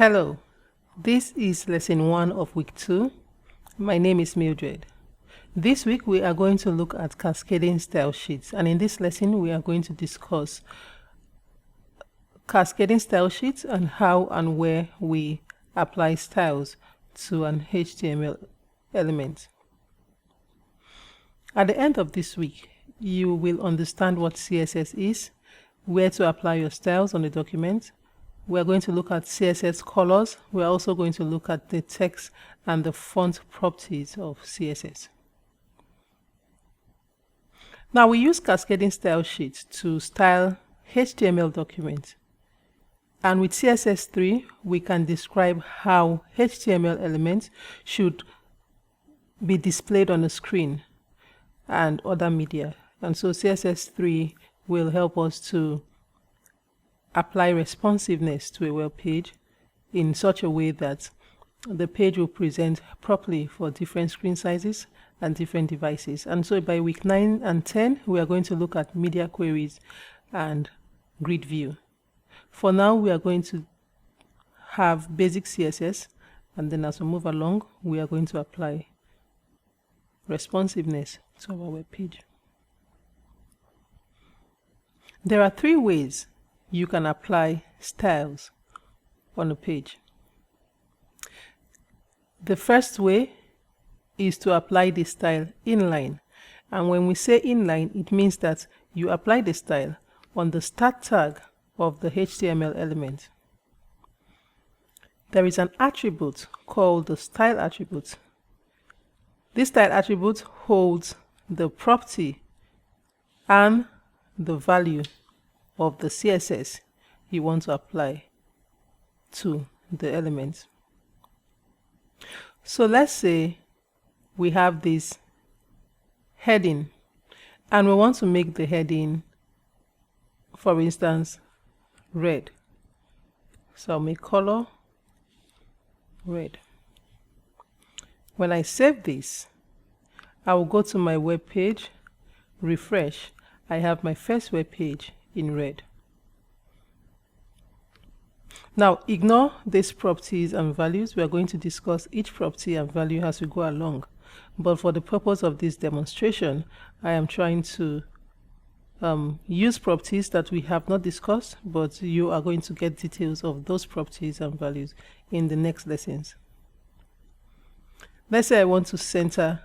Hello, this is lesson 1 of week 2. My name is Mildred. This week we are going to look at cascading style sheets, and in this lesson we are going to discuss cascading style sheets and how and where we apply styles to an HTML element. At the end of this week, you will understand what CSS is, where to apply your styles on the document. We're going to look at CSS colors. We're also going to look at the text and the font properties of CSS. Now we use cascading style sheets to style HTML documents. And with CSS3, we can describe how HTML elements should be displayed on the screen and other media. And so CSS3 will help us to apply responsiveness to a web page in such a way that the page will present properly for different screen sizes and different devices. And so by week 9 and 10, we are going to look at media queries and grid view. For now, we are going to have basic CSS, and then as we move along, we are going to apply responsiveness to our web page. There are 3 ways you can apply styles on a page. The first way is to apply the style inline. And when we say inline, it means that you apply the style on the start tag of the HTML element. There is an attribute called the style attribute. This style attribute holds the property and the value of the CSS you want to apply to the element. So let's say we have this heading and we want to make the heading, for instance, red. So I'll make color red. When I save this, I will go to my web page, refresh. I have my first web page in red. Now ignore these properties and values. We are going to discuss each property and value as we go along, but for the purpose of this demonstration, I am trying to use properties that we have not discussed, but you are going to get details of those properties and values in the next lessons. Let's say I want to center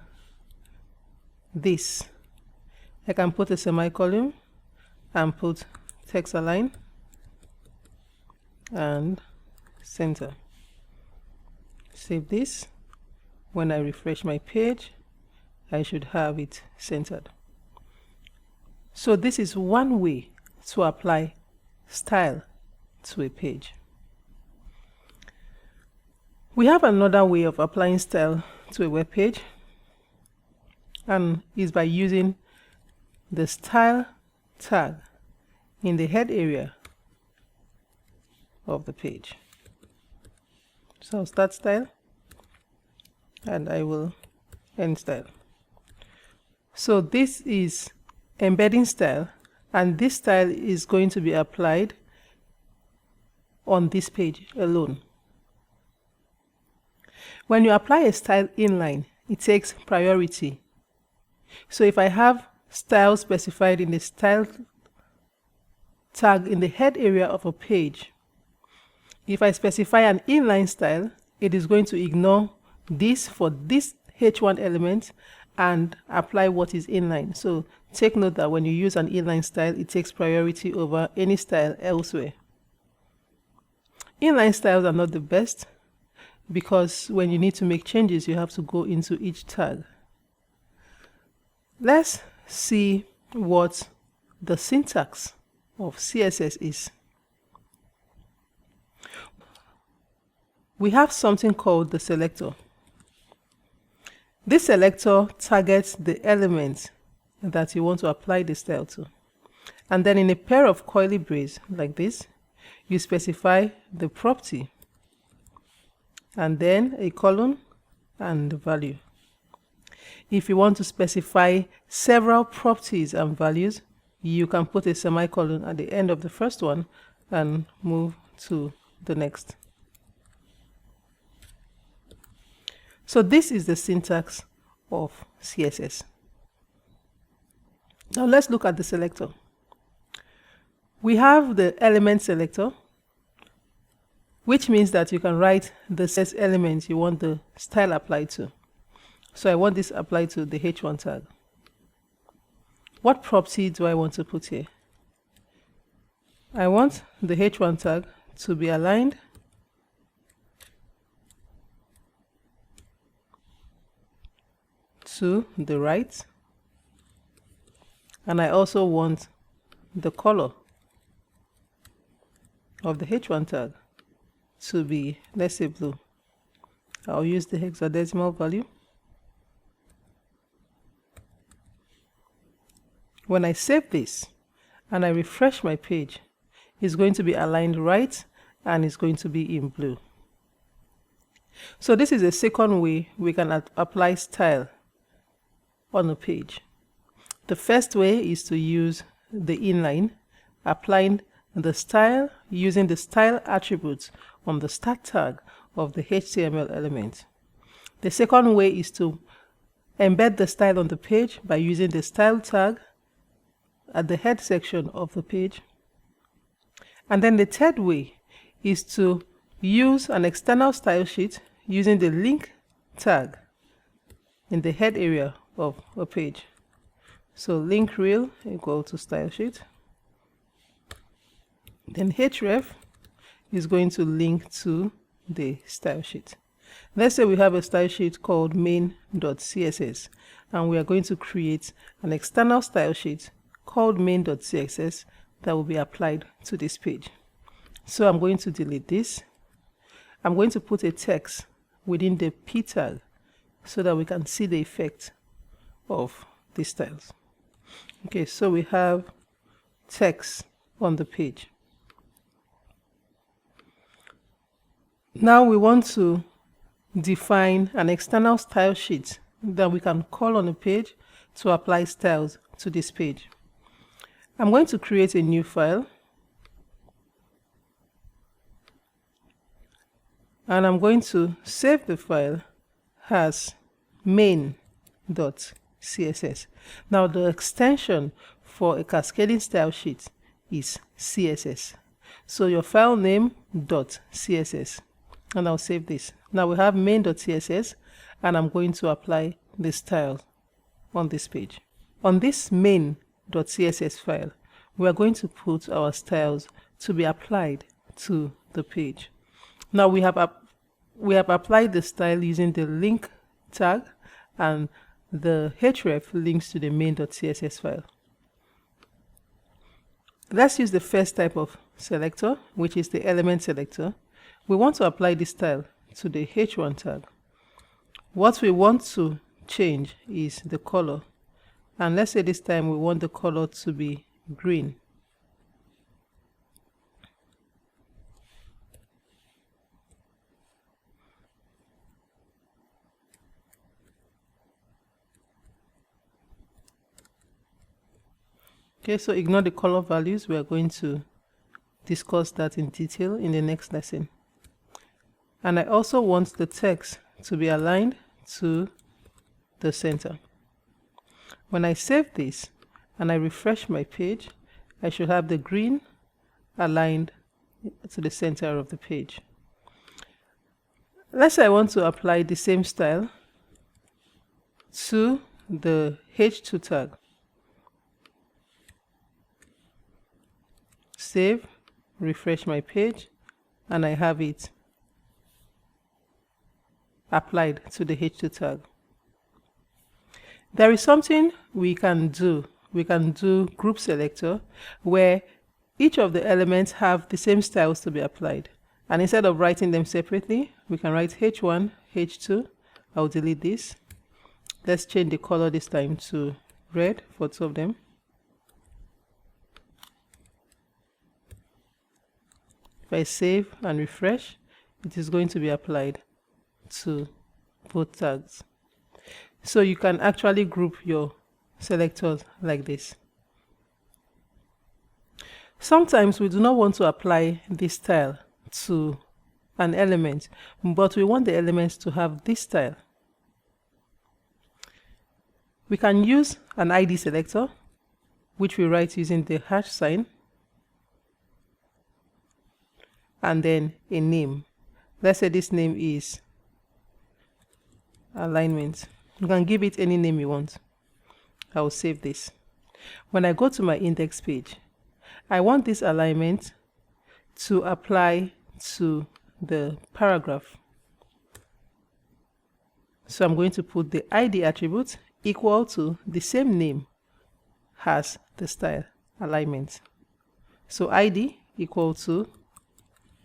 this. I can put a semicolon and put text align and center. Save this. When I refresh my page, I should have it centered. So this is one way to apply style to a page. We have another way of applying style to a web page, and is by using the style tag in the head area of the page. So I'll start style and I will end style. So this is embedding style, and this style is going to be applied on this page alone. When you apply a style inline, it takes priority. So if I have style specified in the style tag in the head area of a page, if I specify an inline style, it is going to ignore this for this H1 element and apply what is inline. So take note that when you use an inline style, it takes priority over any style elsewhere. Inline styles are not the best because when you need to make changes, you have to go into each tag. Let's see what the syntax of CSS is. We have something called the selector. This selector targets the element that you want to apply the style to. And then in a pair of curly braces like this, you specify the property and then a colon and the value. If you want to specify several properties and values, you can put a semicolon at the end of the first one and move to the next. So this is the syntax of CSS. Now let's look at the selector. We have the element selector, which means that you can write the CSS element you want the style applied to. So I want this applied to the h1 tag. What property do I want to put here? I want the h1 tag to be aligned to the right, and I also want the color of the h1 tag to be, let's say, blue. I'll use the hexadecimal value. When I save this and I refresh my page, it's going to be aligned right and it's going to be in blue. So this is a second way we can apply style on a page. The first way is to use the inline, applying the style using the style attributes on the start tag of the HTML element. The second way is to embed the style on the page by using the style tag at the head section of the page. And then the third way is to use an external style sheet using the link tag in the head area of a page. So link rel equal to style sheet. Then href is going to link to the style sheet. Let's say we have a style sheet called main.css, and we are going to create an external style sheet called main.css that will be applied to this page. So I'm going to delete this. I'm going to put a text within the p tag so that we can see the effect of these styles. Okay, so we have text on the page. Now we want to define an external style sheet that we can call on a page to apply styles to this page. I'm going to create a new file, and I'm going to save the file as main.css. Now the extension for a cascading style sheet is CSS. So your file name .css, and I'll save this. Now we have main.css, and I'm going to apply the style on this page. On this main.css file, we are going to put our styles to be applied to the page. Now we have applied the style using the link tag, and the href links to the main.css file. Let's use the first type of selector, which is the element selector. We want to apply this style to the h1 tag. What we want to change is the color, and let's say this time we want the color to be green. Okay, so ignore the color values. We are going to discuss that in detail in the next lesson. And I also want the text to be aligned to the center. When I save this and I refresh my page, I should have the green aligned to the center of the page. Let's say I want to apply the same style to the h2 tag. Save, refresh my page, and I have it applied to the h2 tag. There is something we can do. We can do group selector, where each of the elements have the same styles to be applied. And instead of writing them separately, we can write h1, h2. I'll delete this. Let's change the color this time to red for two of them. If I save and refresh, it is going to be applied to both tags. So you can actually group your selectors like this. Sometimes we do not want to apply this style to an element, but we want the elements to have this style. We can use an ID selector, which we write using the hash sign, and then a name. Let's say this name is alignment. You can give it any name you want. I will save this. When I go to my index page, I want this alignment to apply to the paragraph. So I'm going to put the ID attribute equal to the same name as the style alignment. So ID equal to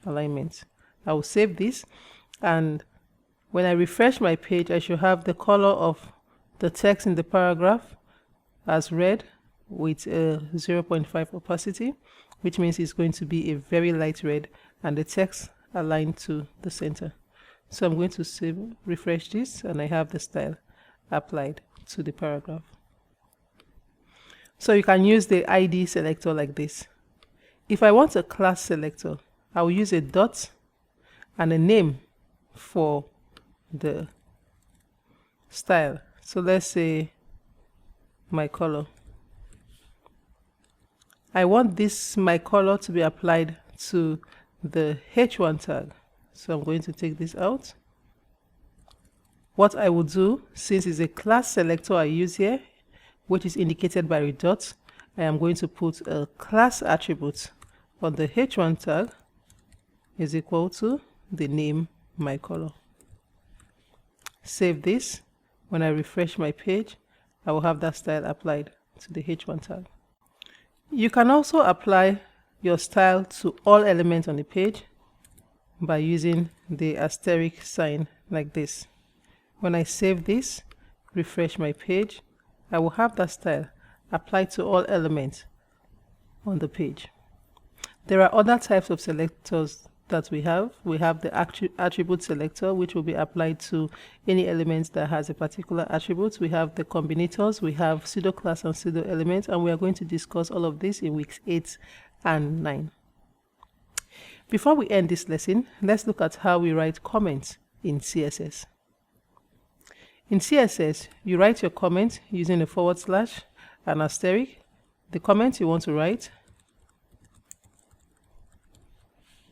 alignment. I will save this, and when I refresh my page, I should have the color of the text in the paragraph as red with a 0.5 opacity, which means it's going to be a very light red, and the text aligned to the center. So I'm going to refresh this, and I have the style applied to the paragraph. So you can use the ID selector like this. If I want a class selector, I will use a dot and a name for the style. So let's say my color. I want this my color to be applied to the H1 tag. So I'm going to take this out. What I will do, since it's a class selector I use here, which is indicated by a dot, I am going to put a class attribute on the H1 tag is equal to the name my color. Save this. When I refresh my page, I will have that style applied to the H1 tag. You can also apply your style to all elements on the page by using the asterisk sign like this. When I save this, refresh my page, I will have that style applied to all elements on the page. There are other types of selectors that we have. We have the attribute selector, which will be applied to any element that has a particular attribute. We have the combinators, we have pseudo class and pseudo element, and we are going to discuss all of this in weeks 8 and 9. Before we end this lesson, let's look at how we write comments in CSS. In CSS, you write your comment using a /, an asterisk, the comment you want to write,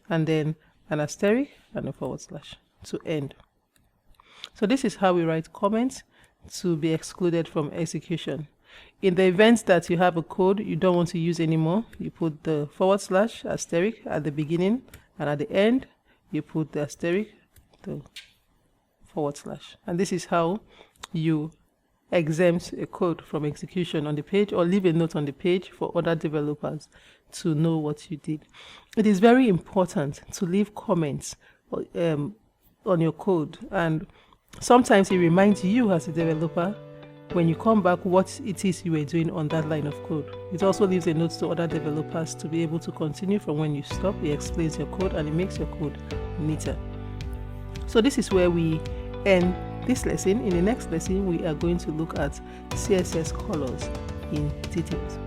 and then an asterisk and a / to end. So this is how we write comments to be excluded from execution. In the event that you have a code you don't want to use anymore, you put the / asterisk at the beginning, and at the end you put the asterisk, the /. And this is how you exempt a code from execution on the page, or leave a note on the page for other developers to know what you did. It is very important to leave comments on your code, and sometimes it reminds you as a developer when you come back what it is you were doing on that line of code. It also leaves a note to other developers to be able to continue from when you stop. It explains your code and it makes your code neater. So this is where we end this lesson. In the next lesson, we are going to look at CSS colors in details.